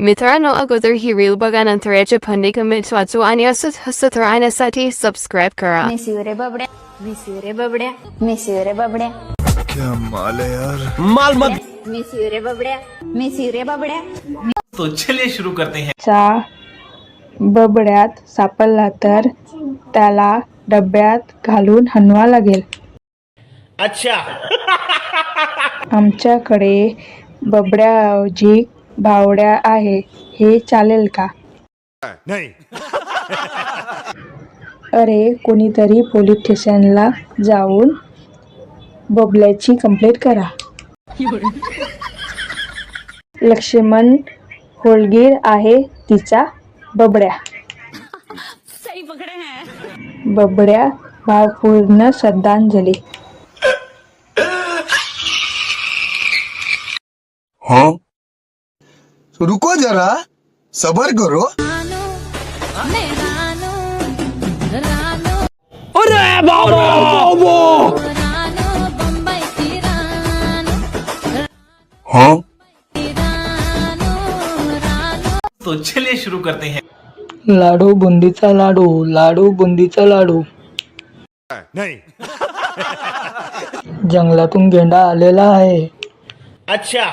मित्रांनो, अगोदर ही रील बघा, नंतर याचे फंडे कमेंट्स वाचू आणि असंच हसत राहण्यासाठी सबस्क्राईब करा. मिसियो रे बबड्या, मिसियो रे बबड्या, मिसियो रे बबड्या, क्या माल है यार. माल मत. मिसियो रे बबड्या, मिसियो रे बबड्या. तो चलिए शुरू करते हैं. चा बबड्यात सापडला तर त्याला डब्यात घालून हणवा लागेल. अच्छा. आमच्याकडे बबड्याऐवजी बावड्या आहे, हे चालेल का? नहीं. अरे, कोणीतरी पोलीस स्टेशनला जाऊन बबल्याची कंप्लेंट करा. लक्ष्मण होलगीर आहे तिचा बबड्या. बबड्या भावपूर्ण श्रद्धांजली. हाँ. रुको जरा, सबर करो. अरे बाबा. हाँ. तो चलिए शुरू करते हैं. लाडू बुंदीचा लाडू, लाडू बुंदीचा लाडू. नहीं. जंगलातून गेंडा आलेला आहे. अच्छा.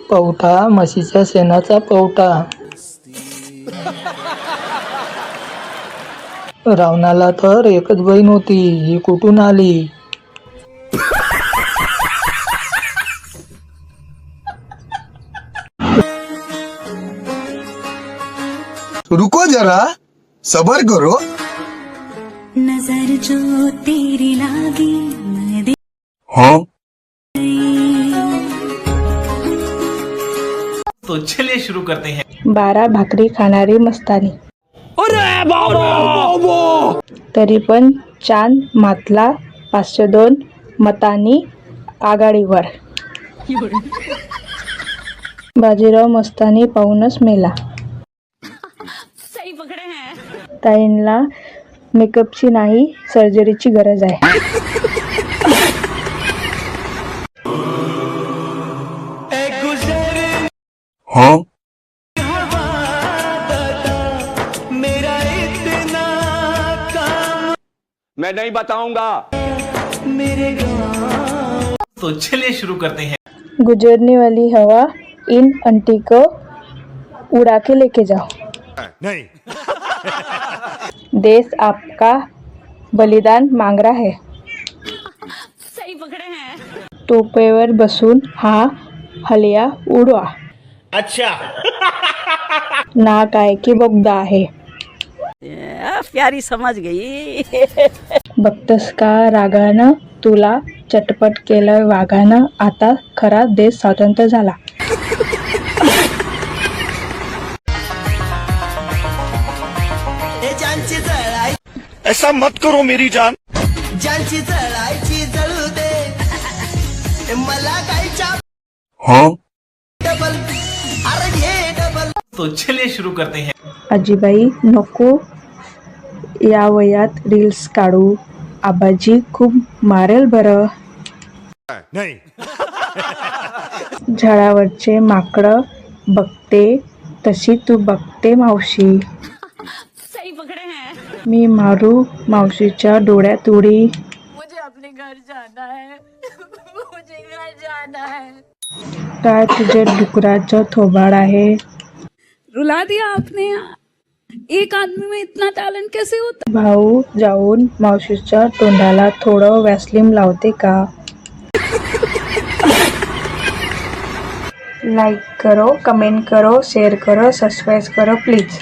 पवटा म्हशीच्या शेणाचा पवटा. रावणाला तर एकच बहीण होती, ही कुठून आली? रुको जरा, सबर करो. नजर जो तेरी लागी मैं दे हाँ. तो चलिए शुरू करते हैं. 12 भाकरी खाणारी मस्तानी. अरे बाबा. तरी पण चांद मातला 502 मतांनी आघाडीवर. बाजीराव मस्तानी पाहूनच मेला. ताईंना मेकअपची नाही, सर्जरीची गरज आहे. हाँ. मैं नहीं बताऊंगा. तो चलिए शुरू करते हैं. गुजरने वाली हवा इन अंटी को उड़ा के लेके जाओ. नहीं. देश आपका बलिदान मांग रहा है. टोपेवर बसून हा हलिया उडवा. अच्छा. नाक आहे की बोगदा आहे? प्यारी समझ गई. बघतस का रागानं, तुला चटपट केलं वाघानं. आता खरा देश स्वतंत्र झाला. ऐसा मत करो मेरी जान. ज्यांची जळायची जळू दे, मला काय चाप हाँ. डबल, अरे घे डबल. तो चलिए शुरू करते हैं. आजीबाई नको या वयात रील्स काढू, आबाजी खूप मारेल बरं. नहीं. झाडावरचे माकडं बघते तशी तू बघते मावशी. मी मारू मावशीच्या डोळ्यात उडी. मुझे अपने घर जाना है. मुझे घर जाना है. काय तुझे डुकराचं थोबाड आहे? रुला दिया आपने. एक आदमी में इतना टैलेंट कैसे होता? भाऊ जाऊन मावशीच्या तोंडाला थोडं वॅसलीन लावते का? लाईक करो, कमेंट करो, शेअर करो, सबस्क्राईब करो प्लीज.